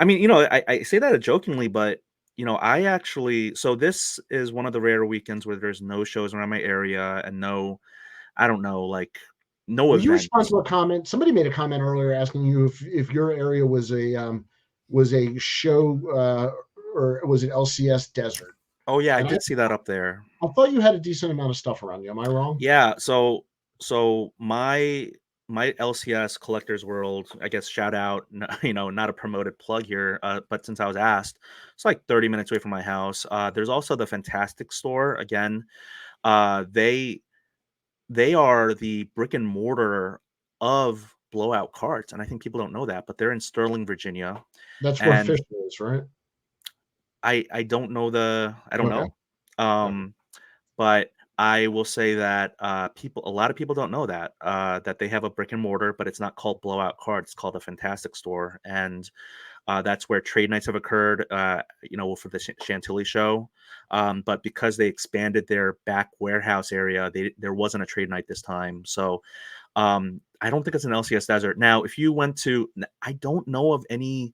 mean, I say that jokingly, but I actually, so this is one of the rare weekends where there's no shows around my area and no, I don't know, like no Will you respond events. to a comment? Somebody made a comment earlier asking you if your area was a show or was it LCS desert? Oh yeah, I And did see that up there. I thought you had a decent amount of stuff around you. Am I wrong? Yeah, so my LCS Collectors World, I guess shout out, not a promoted plug here, but since I was asked, it's like 30 minutes away from my house. There's also the Fantastic Store again. They are the brick and mortar of Blowout Cards, and I think people don't know that, but they're in Sterling, Virginia, That's where and Fisher is, right? I don't know I don't Okay. know. But I will say that a lot of people don't know that they have a brick and mortar, but it's not called Blowout Cards. It's called the Fantastic Store, and that's where trade nights have occurred. For the Chantilly show, but because they expanded their back warehouse area, there wasn't a trade night this time. So I don't think it's an LCS desert. Now, if you went to, I don't know of any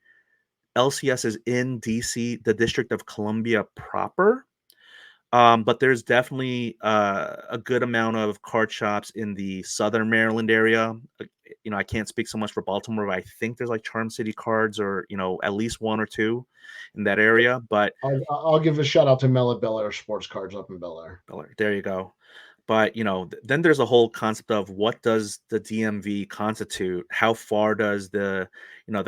LCSs in DC, the District of Columbia proper. But there's definitely a good amount of card shops in the Southern Maryland area. I can't speak so much for Baltimore, but I think there's like Charm City cards or, at least one or two in that area. But I'll give a shout out to Mel at Bel Air Sports Cards up in Bel Air. there you go. But then there's a whole concept of what does the DMV constitute? How far does the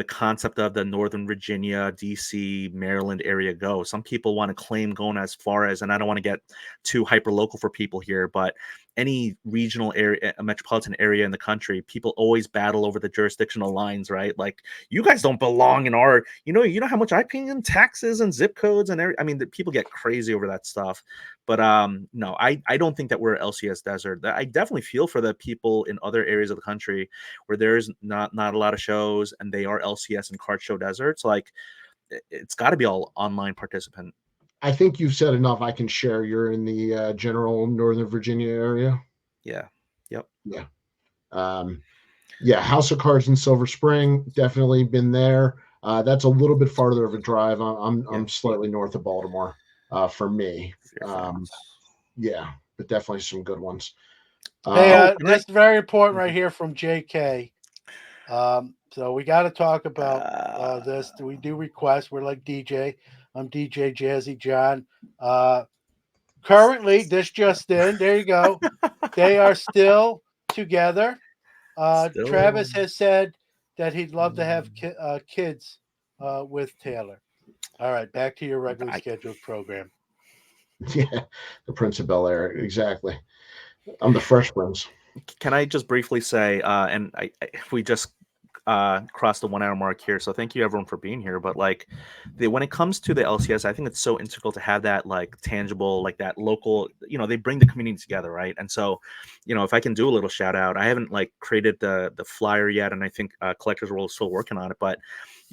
concept of the Northern Virginia, DC, Maryland area go? Some people want to claim going as far as, and I don't want to get too hyper local for people here, but any regional area, a metropolitan area in the country, people always battle over the jurisdictional lines, right? Like, you guys don't belong in our, you know how much I pay in taxes and zip codes and I mean, the people get crazy over that stuff. But no, I don't think that we're LCS desert. I definitely feel for the people in other areas of the country where there's not a lot of shows and they are LCS and card show deserts. Like, it's got to be all online participant. I think you've said enough. I can share. You're in the general Northern Virginia area. Yeah. Yep. Yeah. House of Cards in Silver Spring, definitely been there. That's a little bit farther of a drive. I'm slightly north of Baltimore. For me, but definitely some good ones. Hey, this is very important right here from JK. So we got to talk about this. We do request. We're like DJ. I'm DJ Jazzy John. Currently, this just in. There you go. They are still together. Travis has said that he'd love to have kids with Taylor. All right, back to your regularly scheduled program. Yeah, the Prince of Bel Air, exactly. I'm the Fresh Prince. Can I just briefly say, and we just crossed the 1 hour mark here, so thank you everyone for being here. But like, when it comes to the LCS, I think it's so integral to have that like tangible, like that local. They bring the community together, right? And so, if I can do a little shout out, I haven't like created the flyer yet, and I think Collectors World is still working on it, but.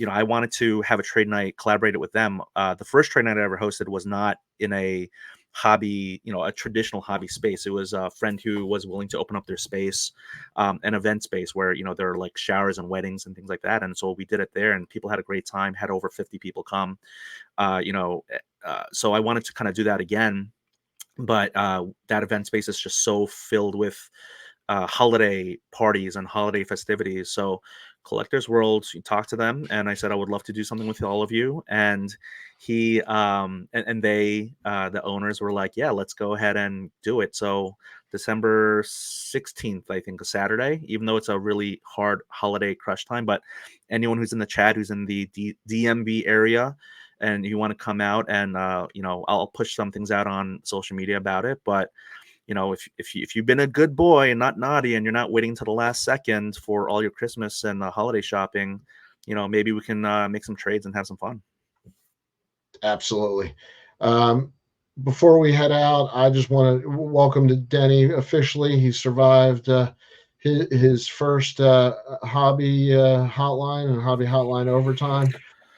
I wanted to have a trade night, collaborated with them. The first trade night I ever hosted was not in a hobby, a traditional hobby space. It was a friend who was willing to open up their space, an event space where, there are like showers and weddings and things like that. And so we did it there and people had a great time, had over 50 people come, so I wanted to kind of do that again. But that event space is just so filled with holiday parties and holiday festivities. So Collectors World, you talked to them and I said I would love to do something with all of you. And he and they the owners were like, yeah, let's go ahead and do it. So December 16th, I think, a Saturday, even though it's a really hard holiday crush time. But anyone who's in the chat, who's in the DMV area, and you want to come out and I'll push some things out on social media about it. But if you've been a good boy and not naughty, and you're not waiting till the last second for all your Christmas and holiday shopping, maybe we can make some trades and have some fun. Absolutely. Before we head out, I just want to welcome to Denny officially. He survived his first hobby hotline and hobby hotline overtime.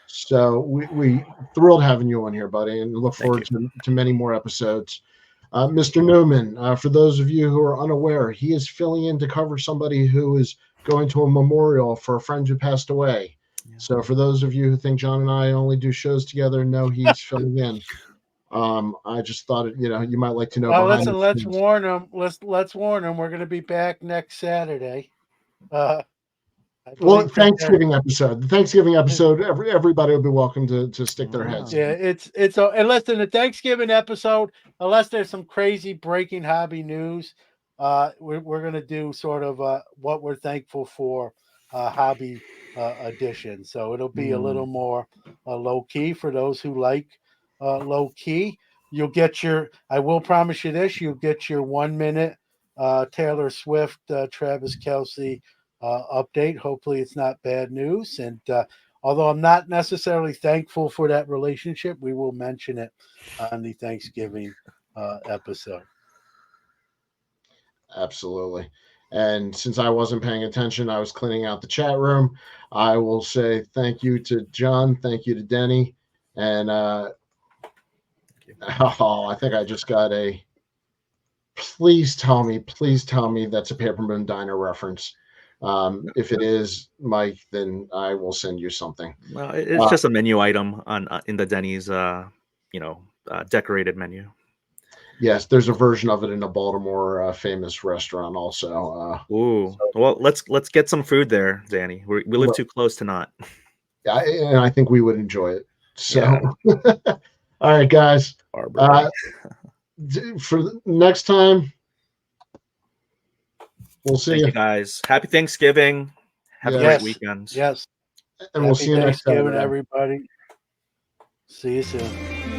So we thrilled having you on here, buddy, and look forward to many more episodes. Mr. Newman, for those of you who are unaware, he is filling in to cover somebody who is going to a memorial for a friend who passed away. Yeah. So for those of you who think John and I only do shows together, no, he's filling in. I just thought, you might like to know. Well, listen, let's warn them. Let's warn them. We're going to be back next Saturday. Well, Thanksgiving episode. The Thanksgiving episode, everybody will be welcome to stick their heads. Yeah, it's unless in the Thanksgiving episode, unless there's some crazy breaking hobby news, we're gonna do sort of what we're thankful for hobby edition. So it'll be a little more low key for those who like low key. You'll get I will promise you this, you'll get your 1 minute Taylor Swift, Travis Kelce update. Hopefully it's not bad news. And although I'm not necessarily thankful for that relationship, we will mention it on the Thanksgiving episode. Absolutely. And since I wasn't paying attention, I was cleaning out the chat room. I will say thank you to John. Thank you to Denny. And I think I just got a please tell me that's a Paperman Diner reference. If it is, Mike, then I will send you something. Well, it's just a menu item in the Denny's, decorated menu. Yes, there's a version of it in a Baltimore famous restaurant also. Well, let's get some food there, Danny. We live too close to not. Yeah, and I think we would enjoy it. So, yeah. All right, guys. For next time. We'll see you guys. Happy Thanksgiving. Have a great weekend. Yes. And we'll see you next time, everybody. See you soon.